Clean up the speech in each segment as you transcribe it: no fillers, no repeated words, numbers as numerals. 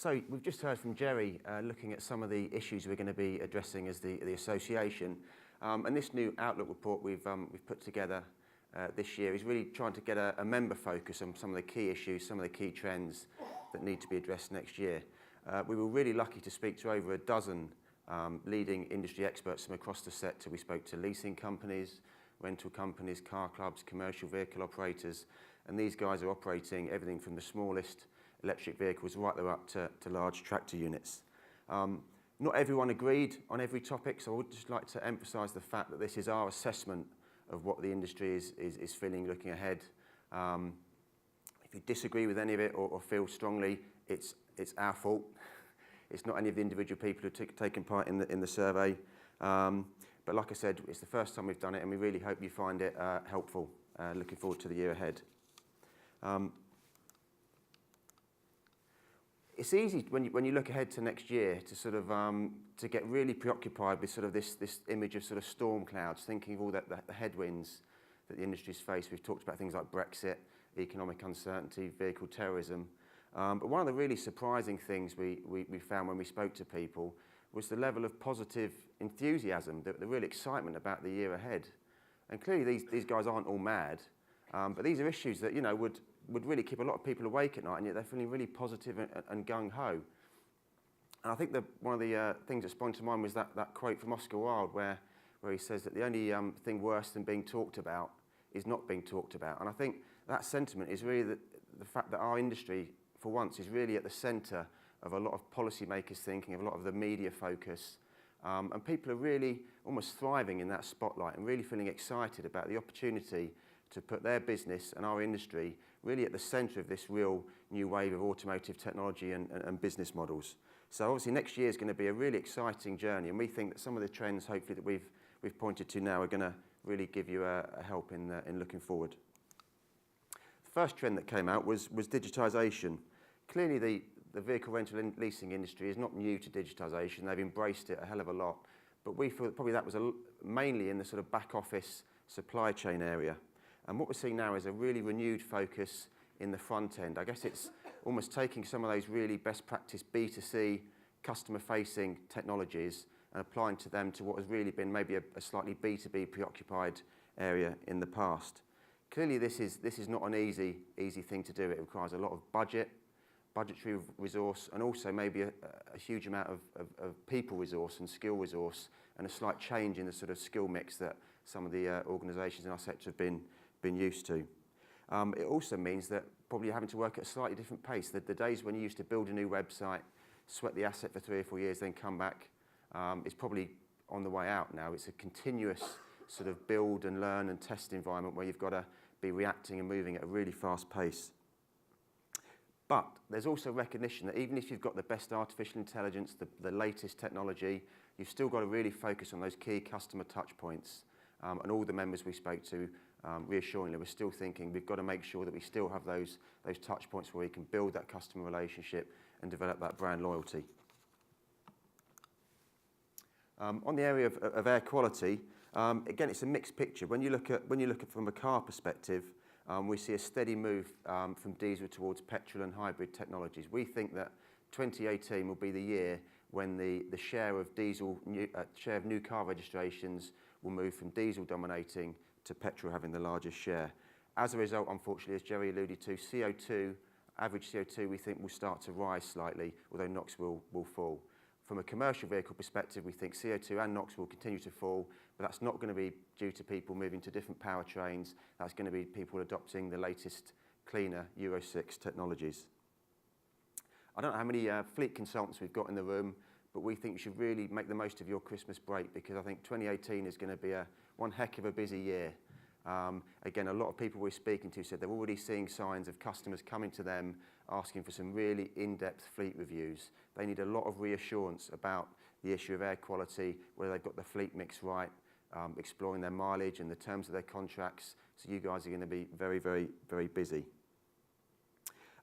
So we've just heard from Jerry looking at some of the issues we're going to be addressing as the association. And this new Outlook report we've put together this year is really trying to get a member focus on some of the key issues, some of the key trends that need to be addressed next year. We were really lucky to speak to over a dozen leading industry experts from across the sector. We spoke to leasing companies, rental companies, car clubs, commercial vehicle operators, and these guys are operating everything from the smallest electric vehicles right there up to large tractor units. Not everyone agreed on every topic, so I would just like to emphasise the fact that this is our assessment of what the industry is feeling looking ahead. If you disagree with any of it or feel strongly, it's our fault. It's not any of the individual people who have taken part in the survey. But like I said, it's the first time we've done it, and we really hope you find it helpful. Looking forward to the year ahead. It's easy when you look ahead to next year to sort of to get really preoccupied with sort of this image of sort of storm clouds, thinking of all the headwinds that the industry's faced. We've talked about things like Brexit, economic uncertainty, vehicle terrorism. But one of the really surprising things we found when we spoke to people was the level of positive enthusiasm, the real excitement about the year ahead. And clearly these guys aren't all mad, but these are issues that would really keep a lot of people awake at night, and yet they're feeling really positive and gung-ho. And I think one of the things that sprung to mind was that quote from Oscar Wilde where he says that the only thing worse than being talked about is not being talked about. And I think that sentiment is really the fact that our industry, for once, is really at the centre of a lot of policymakers' thinking, of a lot of the media focus. And people are really almost thriving in that spotlight and really feeling excited about the opportunity to put their business and our industry really at the centre of this real new wave of automotive technology and business models. So obviously next year is going to be a really exciting journey, and we think that some of the trends hopefully that we've pointed to now are going to really give you a help in looking forward. The first trend that came out was digitisation. Clearly the vehicle rental and leasing industry is not new to digitisation. They've embraced it a hell of a lot, but we feel that probably that was mainly in the sort of back office supply chain area. And what we're seeing now is a really renewed focus in the front end. I guess it's almost taking some of those really best practice B2C customer-facing technologies and applying to them to what has really been maybe a slightly B2B preoccupied area in the past. Clearly this is not an easy thing to do. It requires a lot of budgetary resource, and also maybe a huge amount of people resource and skill resource, and a slight change in the sort of skill mix that some of the organisations in our sector have been used to. It also means that probably you're having to work at a slightly different pace. The days when you used to build a new website, sweat the asset for 3 or 4 years, then come back, is probably on the way out now. It's a continuous sort of build and learn and test environment where you've got to be reacting and moving at a really fast pace. But there's also recognition that even if you've got the best artificial intelligence, the latest technology, you've still got to really focus on those key customer touch points. And all the members we spoke to, reassuringly, we're still thinking we've got to make sure that we still have those touch points where we can build that customer relationship and develop that brand loyalty. On the area of air quality, again, it's a mixed picture. When you look at from a car perspective, we see a steady move from diesel towards petrol and hybrid technologies. We think that 2018 will be the year when the share of new car registrations will move from diesel dominating to petrol having the largest share. As a result, unfortunately, as Jerry alluded to, average CO2 we think will start to rise slightly, although NOx will fall. From a commercial vehicle perspective, we think CO2 and NOx will continue to fall, but that's not going to be due to people moving to different powertrains. That's going to be people adopting the latest, cleaner Euro 6 technologies. I don't know how many fleet consultants we've got in the room, but we think you should really make the most of your Christmas break, because I think 2018 is going to be one heck of a busy year. Again, a lot of people we're speaking to said they're already seeing signs of customers coming to them asking for some really in-depth fleet reviews. They need a lot of reassurance about the issue of air quality, whether they've got the fleet mix right, exploring their mileage and the terms of their contracts. So you guys are going to be very, very, very busy.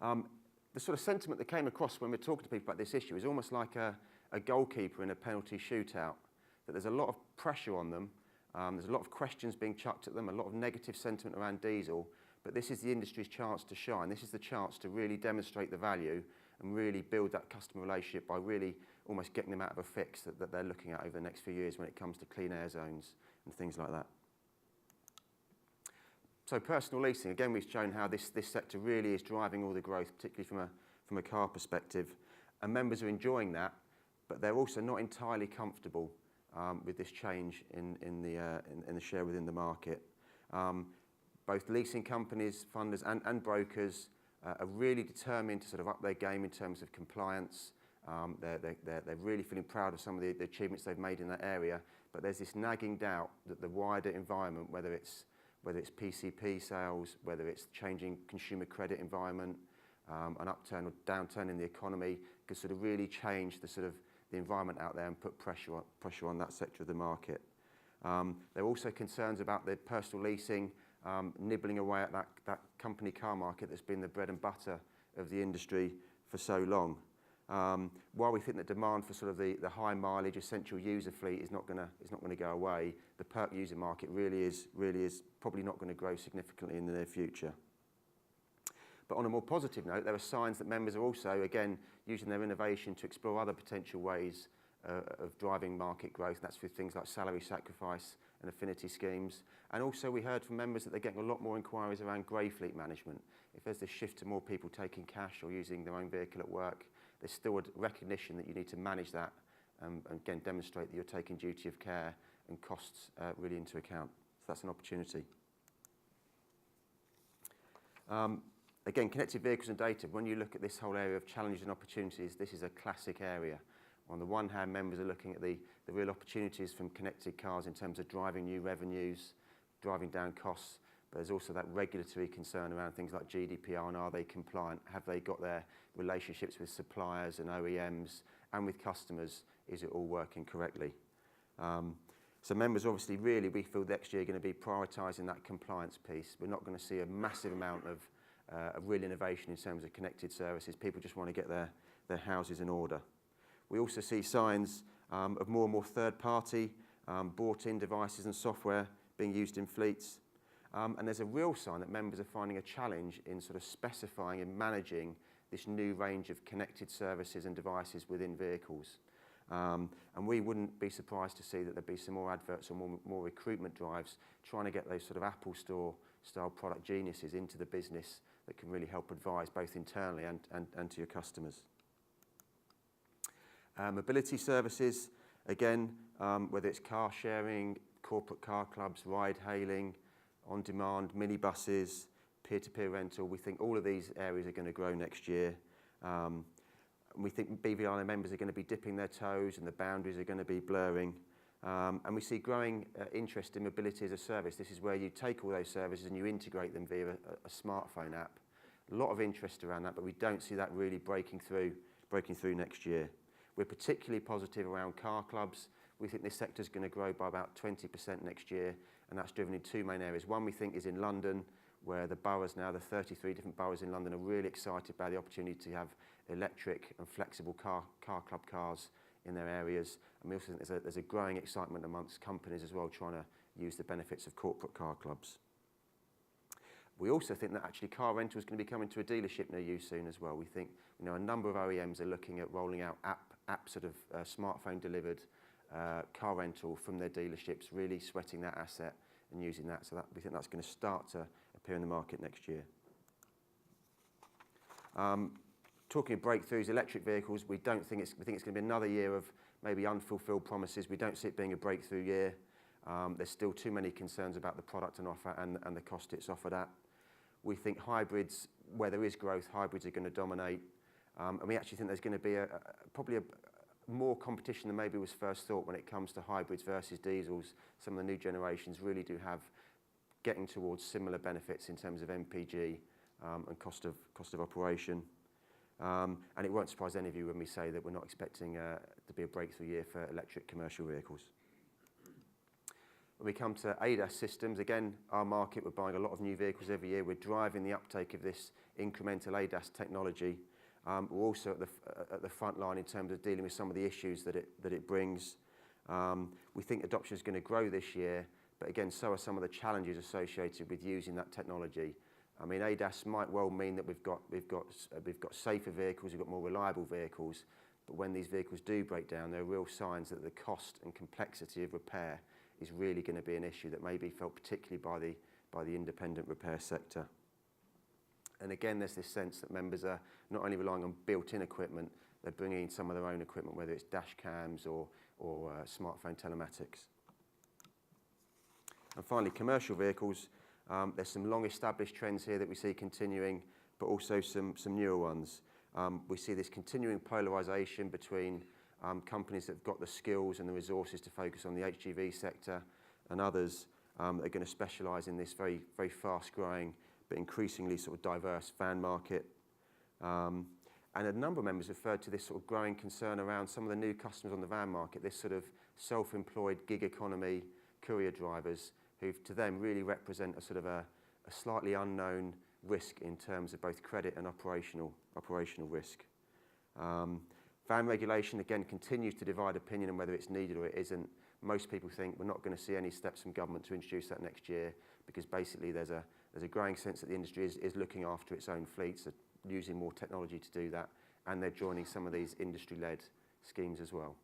The sort of sentiment that came across when we're talking to people about this issue is almost like a goalkeeper in a penalty shootout, that there's a lot of pressure on them. There's a lot of questions being chucked at them, a lot of negative sentiment around diesel, but this is the industry's chance to shine. This is the chance to really demonstrate the value and really build that customer relationship by really almost getting them out of a fix that they're looking at over the next few years when it comes to clean air zones and things like that. So personal leasing, again, we've shown how this sector really is driving all the growth, particularly from a car perspective. And members are enjoying that, but they're also not entirely comfortable with this change in the share within the market. Both leasing companies, funders and brokers are really determined to sort of up their game in terms of compliance. They're really feeling proud of some of the achievements they've made in that area, but there's this nagging doubt that the wider environment, whether it's PCP sales, whether it's changing consumer credit environment, an upturn or downturn in the economy, could sort of really change the environment out there and put pressure on that sector of the market. There are also concerns about the personal leasing nibbling away at that company car market that's been the bread and butter of the industry for so long. While we think that demand for sort of the high mileage essential user fleet is not going to go away, the perk user market really is probably not going to grow significantly in the near future. But on a more positive note, there are signs that members are also, again, using their innovation to explore other potential ways of driving market growth. That's with things like salary sacrifice and affinity schemes. And also we heard from members that they're getting a lot more inquiries around grey fleet management. If there's this shift to more people taking cash or using their own vehicle at work, there's still a recognition that you need to manage that and again demonstrate that you're taking duty of care and costs really into account. So that's an opportunity. Again, connected vehicles and data, when you look at this whole area of challenges and opportunities, this is a classic area. On the one hand, members are looking at the real opportunities from connected cars in terms of driving new revenues, driving down costs, but there's also that regulatory concern around things like GDPR and are they compliant? Have they got their relationships with suppliers and OEMs and with customers? Is it all working correctly? So members obviously really, we feel next year are going to be prioritising that compliance piece. We're not going to see a massive amount of real innovation in terms of connected services. People just want to get their houses in order. We also see signs of more and more third-party bought-in devices and software being used in fleets. And there's a real sign that members are finding a challenge in sort of specifying and managing this new range of connected services and devices within vehicles. And we wouldn't be surprised to see that there'd be some more adverts or more recruitment drives trying to get those sort of Apple Store style product geniuses into the business that can really help advise both internally and to your customers. Mobility services, again, whether it's car sharing, corporate car clubs, ride hailing, on-demand, minibuses, peer-to-peer rental, we think all of these areas are going to grow next year. We think BVRLA members are going to be dipping their toes and the boundaries are going to be blurring. And we see growing interest in mobility as a service. This is where you take all those services and you integrate them via a smartphone app. A lot of interest around that, but we don't see that really breaking through next year. We're particularly positive around car clubs. We think this sector is going to grow by about 20% next year, and that's driven in two main areas. One we think is in London, where the boroughs now, the 33 different boroughs in London, are really excited by the opportunity to have electric and flexible car club cars in their areas. And we also think there's a growing excitement amongst companies as well trying to use the benefits of corporate car clubs. We also think that actually car rental is going to be coming to a dealership near you soon as well. We think a number of OEMs are looking at rolling out app sort of smartphone delivered car rental from their dealerships, really sweating that asset and using that. So we think that's going to start to appear in the market next year. Talking of breakthroughs, electric vehicles, we think it's going to be another year of maybe unfulfilled promises. We don't see it being a breakthrough year. There's still too many concerns about the product and offer and the cost it's offered at. We think hybrids, where there is growth, hybrids are going to dominate. And we actually think there's going to be probably more competition than maybe was first thought when it comes to hybrids versus diesels. Some of the new generations really do have getting towards similar benefits in terms of MPG and cost of operation. And it won't surprise any of you when we say that we're not expecting to be a breakthrough year for electric commercial vehicles. When we come to ADAS systems, again, our market, we're buying a lot of new vehicles every year. We're driving the uptake of this incremental ADAS technology. We're also at the front line in terms of dealing with some of the issues that it brings. We think adoption is going to grow this year, but again, so are some of the challenges associated with using that technology. I mean, ADAS might well mean that we've got safer vehicles, we've got more reliable vehicles, but when these vehicles do break down, there are real signs that the cost and complexity of repair is really going to be an issue that may be felt particularly by the independent repair sector. And again, there's this sense that members are not only relying on built-in equipment, they're bringing in some of their own equipment, whether it's dash cams or smartphone telematics. And finally, commercial vehicles. There's some long-established trends here that we see continuing, but also some newer ones. We see this continuing polarisation between companies that have got the skills and the resources to focus on the HGV sector and others that are going to specialise in this very, very fast-growing but increasingly sort of diverse van market. And a number of members referred to this sort of growing concern around some of the new customers on the van market, this sort of self-employed gig economy courier drivers who to them really represent a sort of a slightly unknown risk in terms of both credit and operational risk. Van regulation again continues to divide opinion on whether it's needed or it isn't. Most people think we're not going to see any steps from government to introduce that next year because basically there's a growing sense that the industry is looking after its own fleets, using more technology to do that, and they're joining some of these industry-led schemes as well.